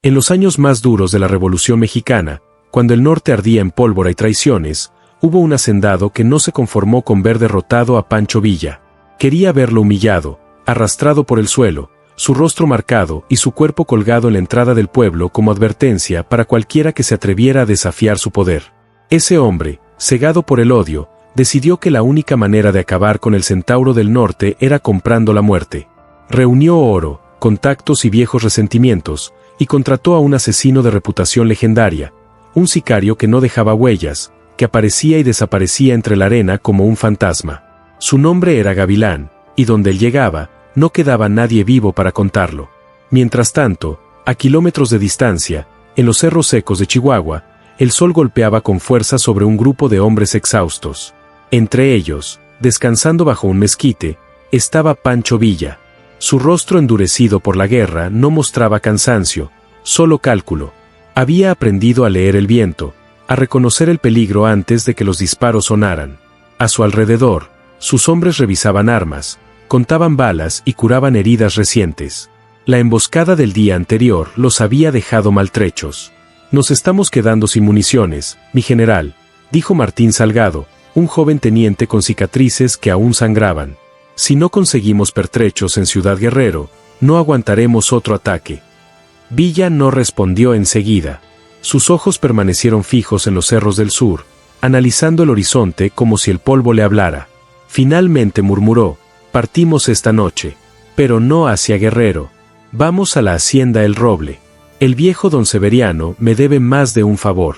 En los años más duros de la Revolución Mexicana, cuando el norte ardía en pólvora y traiciones, hubo un hacendado que no se conformó con ver derrotado a Pancho Villa. Quería verlo humillado, arrastrado por el suelo, su rostro marcado y su cuerpo colgado en la entrada del pueblo como advertencia para cualquiera que se atreviera a desafiar su poder. Ese hombre, cegado por el odio, decidió que la única manera de acabar con el Centauro del Norte era comprando la muerte. Reunió oro, contactos y viejos resentimientos, y contrató a un asesino de reputación legendaria, un sicario que no dejaba huellas, que aparecía y desaparecía entre la arena como un fantasma. Su nombre era Gavilán, y donde él llegaba, no quedaba nadie vivo para contarlo. Mientras tanto, a kilómetros de distancia, en los cerros secos de Chihuahua, el sol golpeaba con fuerza sobre un grupo de hombres exhaustos. Entre ellos, descansando bajo un mezquite, estaba Pancho Villa. Su rostro endurecido por la guerra no mostraba cansancio, solo cálculo. Había aprendido a leer el viento, a reconocer el peligro antes de que los disparos sonaran. A su alrededor, sus hombres revisaban armas, contaban balas y curaban heridas recientes. La emboscada del día anterior los había dejado maltrechos. «Nos estamos quedando sin municiones, mi general», dijo Martín Salgado, un joven teniente con cicatrices que aún sangraban. «Si no conseguimos pertrechos en Ciudad Guerrero, no aguantaremos otro ataque». Villa no respondió enseguida. Sus ojos permanecieron fijos en los cerros del sur, analizando el horizonte como si el polvo le hablara. Finalmente murmuró: «Partimos esta noche, pero no hacia Guerrero. Vamos a la hacienda El Roble. El viejo don Severiano me debe más de un favor».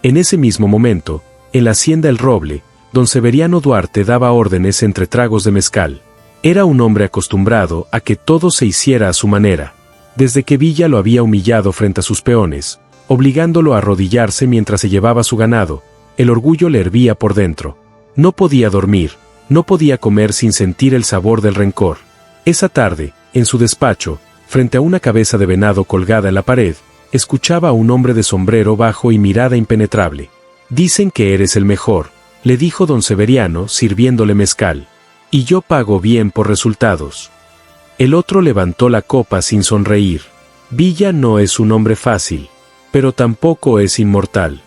En ese mismo momento, en la hacienda El Roble, don Severiano Duarte daba órdenes entre tragos de mezcal. Era un hombre acostumbrado a que todo se hiciera a su manera. Desde que Villa lo había humillado frente a sus peones, obligándolo a arrodillarse mientras se llevaba su ganado, el orgullo le hervía por dentro. No podía dormir, no podía comer sin sentir el sabor del rencor. Esa tarde, en su despacho, frente a una cabeza de venado colgada en la pared, escuchaba a un hombre de sombrero bajo y mirada impenetrable. «Dicen que eres el mejor», le dijo don Severiano sirviéndole mezcal. «Y yo pago bien por resultados». El otro levantó la copa sin sonreír. Villa no es un hombre fácil, pero tampoco es inmortal.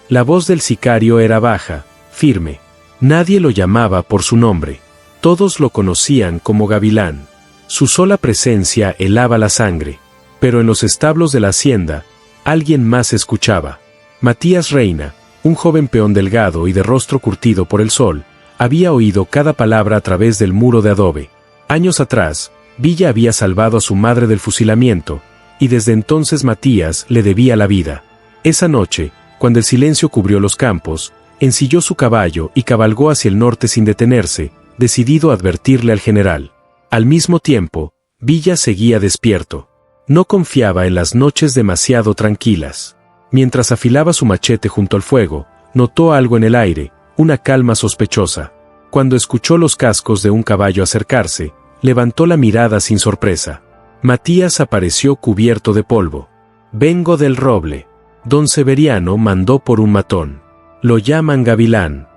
La voz del sicario era baja, firme. Nadie lo llamaba por su nombre. Todos lo conocían como Gavilán. Su sola presencia helaba la sangre. Pero en los establos de la hacienda, alguien más escuchaba. Matías Reina, un joven peón delgado y de rostro curtido por el sol, había oído cada palabra a través del muro de adobe. Años atrás, Villa había salvado a su madre del fusilamiento, y desde entonces Matías le debía la vida. Esa noche, cuando el silencio cubrió los campos, ensilló su caballo y cabalgó hacia el norte sin detenerse, decidido a advertirle al general. Al mismo tiempo, Villa seguía despierto. No confiaba en las noches demasiado tranquilas. Mientras afilaba su machete junto al fuego, notó algo en el aire, una calma sospechosa. Cuando escuchó los cascos de un caballo acercarse, levantó la mirada sin sorpresa. Matías apareció cubierto de polvo. «Vengo del Roble. Don Severiano mandó por un matón. Lo llaman Gavilán».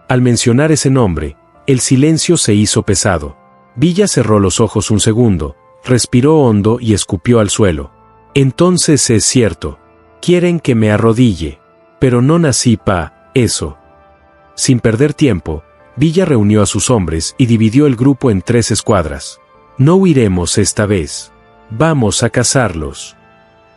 Al mencionar ese nombre, el silencio se hizo pesado. Villa cerró los ojos un segundo, respiró hondo y escupió al suelo. «Entonces es cierto. Quieren que me arrodille. Pero no nací pa' eso». Sin perder tiempo, Villa reunió a sus hombres y dividió el grupo en 3 escuadras. «No huiremos esta vez. Vamos a cazarlos».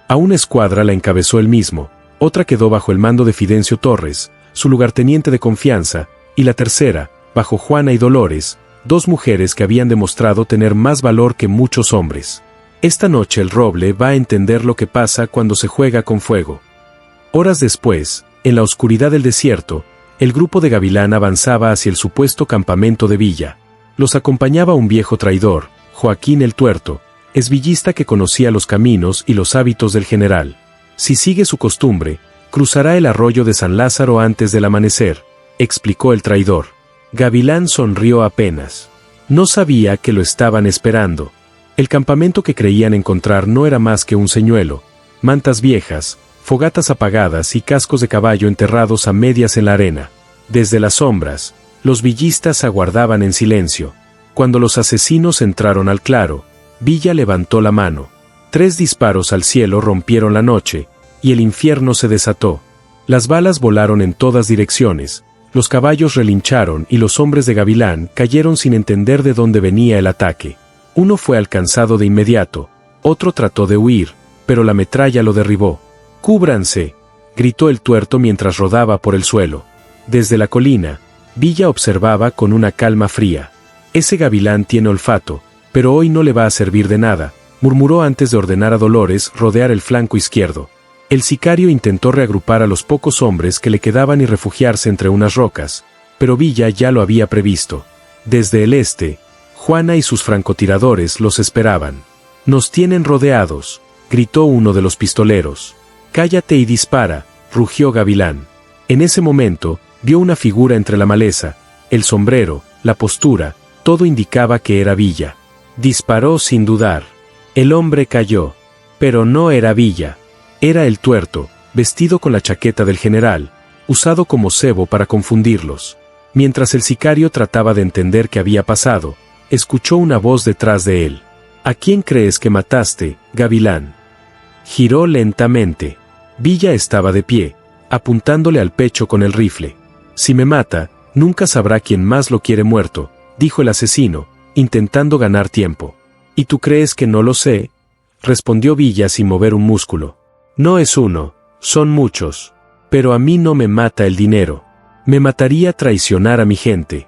A una escuadra la encabezó él mismo, otra quedó bajo el mando de Fidencio Torres, su lugarteniente de confianza, y la tercera, bajo Juana y Dolores, 2 mujeres que habían demostrado tener más valor que muchos hombres. Esta noche el Roble va a entender lo que pasa cuando se juega con fuego. Horas después, en la oscuridad del desierto, el grupo de Gavilán avanzaba hacia el supuesto campamento de Villa. Los acompañaba un viejo traidor, Joaquín el Tuerto, esvillista que conocía los caminos y los hábitos del general. «Si sigue su costumbre, cruzará el arroyo de San Lázaro antes del amanecer», explicó el traidor. Gavilán sonrió apenas. No sabía que lo estaban esperando. El campamento que creían encontrar no era más que un señuelo, mantas viejas, fogatas apagadas y cascos de caballo enterrados a medias en la arena. Desde las sombras, los villistas aguardaban en silencio. Cuando los asesinos entraron al claro, Villa levantó la mano. 3 disparos al cielo rompieron la noche, y el infierno se desató. Las balas volaron en todas direcciones, los caballos relincharon y los hombres de Gavilán cayeron sin entender de dónde venía el ataque. Uno fue alcanzado de inmediato, otro trató de huir, pero la metralla lo derribó. ¡Cúbranse!, gritó el tuerto mientras rodaba por el suelo. Desde la colina, Villa observaba con una calma fría. Ese Gavilán tiene olfato, pero hoy no le va a servir de nada, murmuró antes de ordenar a Dolores rodear el flanco izquierdo. El sicario intentó reagrupar a los pocos hombres que le quedaban y refugiarse entre unas rocas, pero Villa ya lo había previsto. Desde el este, Juana y sus francotiradores los esperaban. «Nos tienen rodeados», gritó uno de los pistoleros. «Cállate y dispara», rugió Gavilán. En ese momento, vio una figura entre la maleza, el sombrero, la postura, todo indicaba que era Villa. Disparó sin dudar. El hombre cayó. Pero no era Villa. Era el tuerto, vestido con la chaqueta del general, usado como cebo para confundirlos. Mientras el sicario trataba de entender qué había pasado, escuchó una voz detrás de él. «¿A quién crees que mataste, Gavilán?» Giró lentamente. Villa estaba de pie, apuntándole al pecho con el rifle. «Si me mata, nunca sabrá quién más lo quiere muerto», dijo el asesino, intentando ganar tiempo. «¿Y tú crees que no lo sé?», respondió Villa sin mover un músculo. «No es uno, son muchos. Pero a mí no me mata el dinero. Me mataría traicionar a mi gente».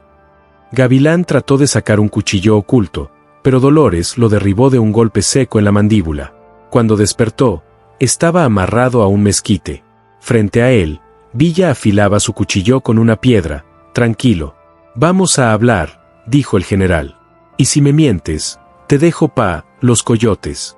Gavilán trató de sacar un cuchillo oculto, pero Dolores lo derribó de un golpe seco en la mandíbula. Cuando despertó, estaba amarrado a un mezquite. Frente a él, Villa afilaba su cuchillo con una piedra. «Tranquilo. Vamos a hablar», dijo el general. «Y si me mientes, te dejo los coyotes».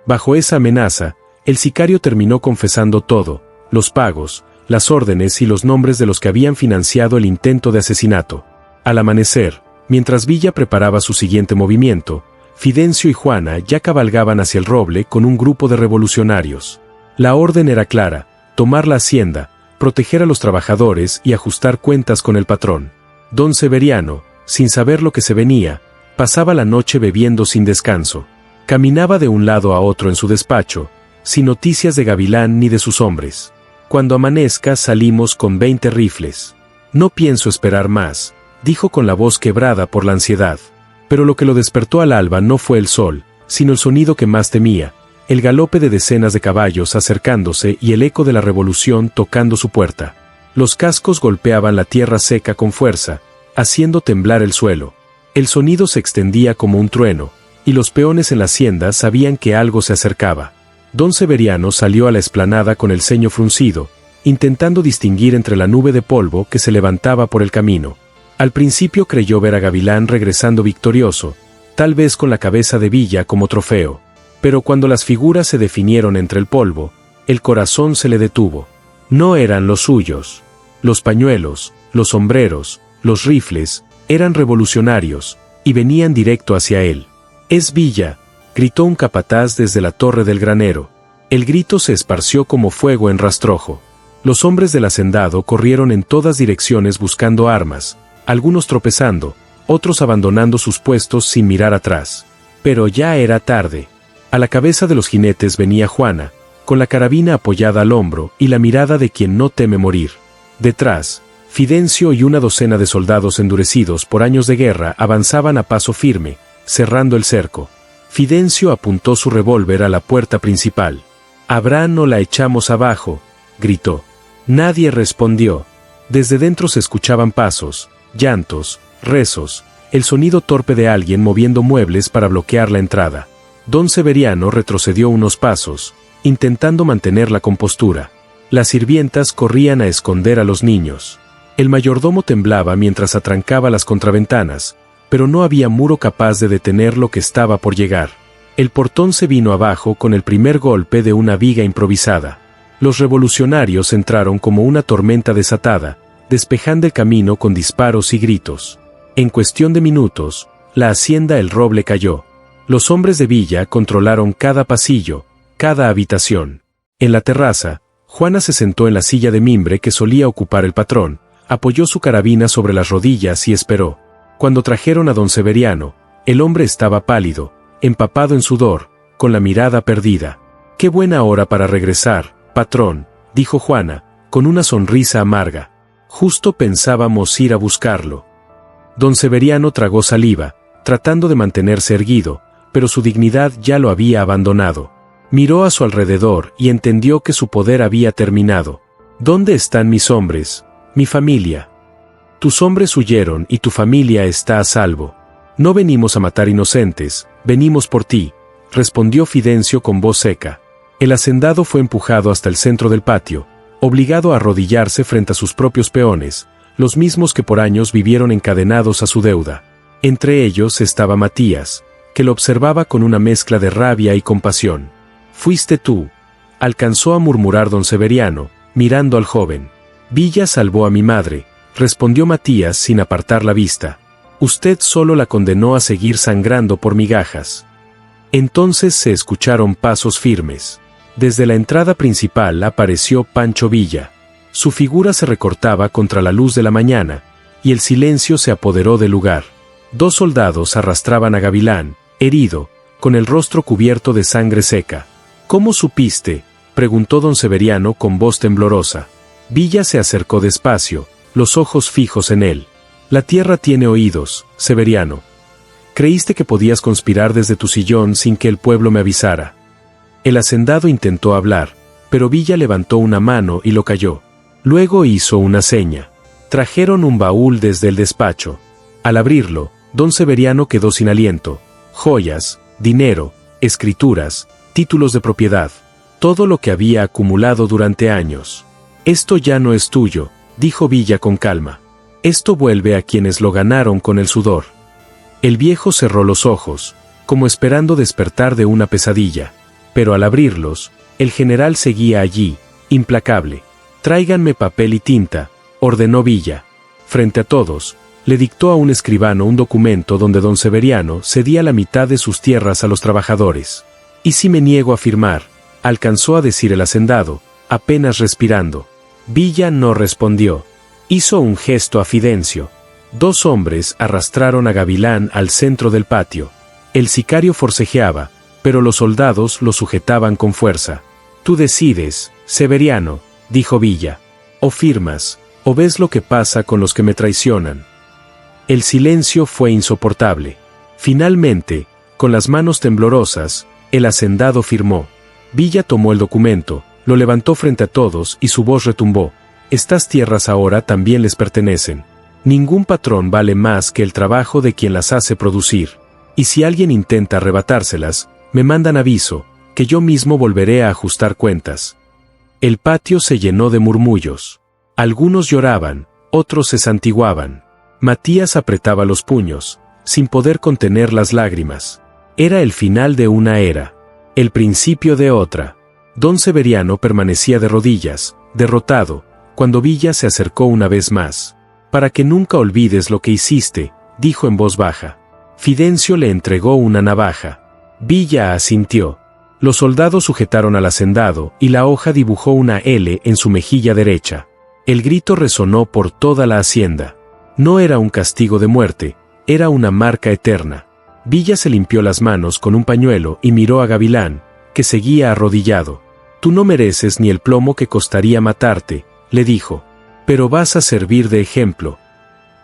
Bajo esa amenaza, el sicario terminó confesando todo: los pagos, las órdenes y los nombres de los que habían financiado el intento de asesinato. Al amanecer, mientras Villa preparaba su siguiente movimiento, Fidencio y Juana ya cabalgaban hacia el roble con un grupo de revolucionarios. La orden era clara: tomar la hacienda, proteger a los trabajadores y ajustar cuentas con el patrón. Don Severiano, sin saber lo que se venía, pasaba la noche bebiendo sin descanso. Caminaba de un lado a otro en su despacho, sin noticias de Gavilán ni de sus hombres. «Cuando amanezca salimos con 20 rifles. No pienso esperar más», dijo con la voz quebrada por la ansiedad. Pero lo que lo despertó al alba no fue el sol, sino el sonido que más temía: el galope de decenas de caballos acercándose y el eco de la revolución tocando su puerta. Los cascos golpeaban la tierra seca con fuerza, haciendo temblar el suelo. El sonido se extendía como un trueno, y los peones en la hacienda sabían que algo se acercaba. Don Severiano salió a la explanada con el ceño fruncido, intentando distinguir entre la nube de polvo que se levantaba por el camino. Al principio creyó ver a Gavilán regresando victorioso, tal vez con la cabeza de Villa como trofeo. Pero cuando las figuras se definieron entre el polvo, el corazón se le detuvo. No eran los suyos. Los pañuelos, los sombreros, los rifles, eran revolucionarios, y venían directo hacia él. «¡Es Villa!», gritó un capataz desde la torre del granero. El grito se esparció como fuego en rastrojo. Los hombres del hacendado corrieron en todas direcciones buscando armas, algunos tropezando, otros abandonando sus puestos sin mirar atrás. Pero ya era tarde. A la cabeza de los jinetes venía Juana, con la carabina apoyada al hombro y la mirada de quien no teme morir. Detrás, Fidencio y una docena de soldados endurecidos por años de guerra avanzaban a paso firme, cerrando el cerco. Fidencio apuntó su revólver a la puerta principal. «Abraham, no la echamos abajo», gritó. Nadie respondió. Desde dentro se escuchaban pasos, llantos, rezos, el sonido torpe de alguien moviendo muebles para bloquear la entrada. Don Severiano retrocedió unos pasos, intentando mantener la compostura. Las sirvientas corrían a esconder a los niños. El mayordomo temblaba mientras atrancaba las contraventanas, pero no había muro capaz de detener lo que estaba por llegar. El portón se vino abajo con el primer golpe de una viga improvisada. Los revolucionarios entraron como una tormenta desatada, despejando el camino con disparos y gritos. En cuestión de minutos, la hacienda El Roble cayó. Los hombres de Villa controlaron cada pasillo, cada habitación. En la terraza, Juana se sentó en la silla de mimbre que solía ocupar el patrón, apoyó su carabina sobre las rodillas y esperó. Cuando trajeron a don Severiano, el hombre estaba pálido, empapado en sudor, con la mirada perdida. «Qué buena hora para regresar, patrón», dijo Juana, con una sonrisa amarga. «Justo pensábamos ir a buscarlo». Don Severiano tragó saliva, tratando de mantenerse erguido, pero su dignidad ya lo había abandonado. Miró a su alrededor y entendió que su poder había terminado. «¿Dónde están mis hombres, mi familia?» «Tus hombres huyeron y tu familia está a salvo. No venimos a matar inocentes, venimos por ti», respondió Fidencio con voz seca. El hacendado fue empujado hasta el centro del patio, obligado a arrodillarse frente a sus propios peones, los mismos que por años vivieron encadenados a su deuda. Entre ellos estaba Matías, que lo observaba con una mezcla de rabia y compasión. «Fuiste tú», alcanzó a murmurar don Severiano, mirando al joven. «Villa salvó a mi madre», respondió Matías sin apartar la vista. «Usted solo la condenó a seguir sangrando por migajas». Entonces se escucharon pasos firmes. Desde la entrada principal apareció Pancho Villa. Su figura se recortaba contra la luz de la mañana, y el silencio se apoderó del lugar. 2 soldados arrastraban a Gavilán, herido, con el rostro cubierto de sangre seca. «¿Cómo supiste?», preguntó don Severiano con voz temblorosa. Villa se acercó despacio, los ojos fijos en él. «La tierra tiene oídos, Severiano. Creíste que podías conspirar desde tu sillón sin que el pueblo me avisara». El hacendado intentó hablar, pero Villa levantó una mano y lo calló. Luego hizo una seña. Trajeron un baúl desde el despacho. Al abrirlo, don Severiano quedó sin aliento. Joyas, dinero, escrituras, títulos de propiedad, todo lo que había acumulado durante años. «Esto ya no es tuyo», dijo Villa con calma. «Esto vuelve a quienes lo ganaron con el sudor». El viejo cerró los ojos, como esperando despertar de una pesadilla. Pero al abrirlos, el general seguía allí, implacable. «Tráiganme papel y tinta», ordenó Villa. Frente a todos, le dictó a un escribano un documento donde don Severiano cedía la mitad de sus tierras a los trabajadores. «¿Y si me niego a firmar?», alcanzó a decir el hacendado, apenas respirando. Villa no respondió. Hizo un gesto a Fidencio. 2 hombres arrastraron a Gavilán al centro del patio. El sicario forcejeaba, pero los soldados lo sujetaban con fuerza. «Tú decides, Severiano», dijo Villa. «O firmas, o ves lo que pasa con los que me traicionan». El silencio fue insoportable. Finalmente, con las manos temblorosas, el hacendado firmó. Villa tomó el documento, lo levantó frente a todos y su voz retumbó. «Estas tierras ahora también les pertenecen. Ningún patrón vale más que el trabajo de quien las hace producir. Y si alguien intenta arrebatárselas, me mandan aviso, que yo mismo volveré a ajustar cuentas». El patio se llenó de murmullos. Algunos lloraban, otros se santiguaban. Matías apretaba los puños, sin poder contener las lágrimas. Era el final de una era, el principio de otra. Don Severiano permanecía de rodillas, derrotado, cuando Villa se acercó una vez más. «Para que nunca olvides lo que hiciste», dijo en voz baja. Fidencio le entregó una navaja. Villa asintió. Los soldados sujetaron al hacendado y la hoja dibujó una L en su mejilla derecha. El grito resonó por toda la hacienda. No era un castigo de muerte, era una marca eterna. Villa se limpió las manos con un pañuelo y miró a Gavilán, que seguía arrodillado. «Tú no mereces ni el plomo que costaría matarte», le dijo. «Pero vas a servir de ejemplo».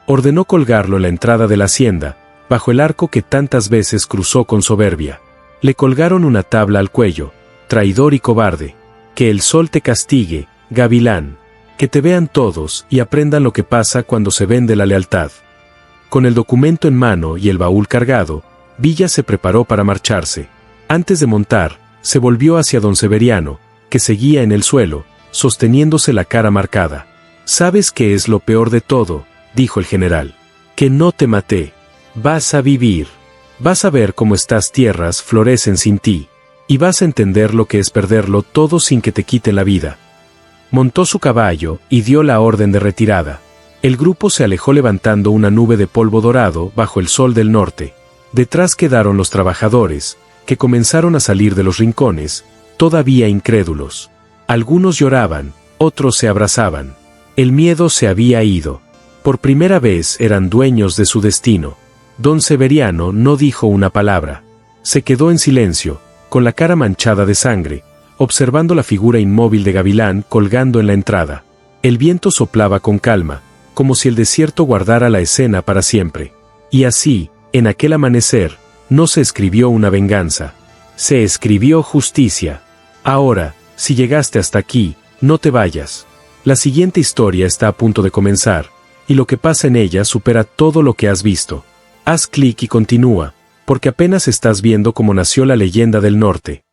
Ordenó colgarlo en la entrada de la hacienda, bajo el arco que tantas veces cruzó con soberbia. Le colgaron una tabla al cuello. «Traidor y cobarde. Que el sol te castigue, Gavilán. Que te vean todos y aprendan lo que pasa cuando se vende la lealtad». Con el documento en mano y el baúl cargado, Villa se preparó para marcharse. Antes de montar, se volvió hacia don Severiano, que seguía en el suelo, sosteniéndose la cara marcada. «¿Sabes qué es lo peor de todo?», dijo el general. «Que no te maté. Vas a vivir. Vas a ver cómo estas tierras florecen sin ti. Y vas a entender lo que es perderlo todo sin que te quiten la vida». Montó su caballo y dio la orden de retirada. El grupo se alejó levantando una nube de polvo dorado bajo el sol del norte. Detrás quedaron los trabajadores, que comenzaron a salir de los rincones, todavía incrédulos. Algunos lloraban, otros se abrazaban. El miedo se había ido. Por primera vez eran dueños de su destino. Don Severiano no dijo una palabra. Se quedó en silencio, con la cara manchada de sangre, observando la figura inmóvil de Gavilán colgando en la entrada. El viento soplaba con calma, como si el desierto guardara la escena para siempre. Y así, en aquel amanecer, no se escribió una venganza. Se escribió justicia. Ahora, si llegaste hasta aquí, no te vayas. La siguiente historia está a punto de comenzar, y lo que pasa en ella supera todo lo que has visto. Haz clic y continúa, porque apenas estás viendo cómo nació la leyenda del norte.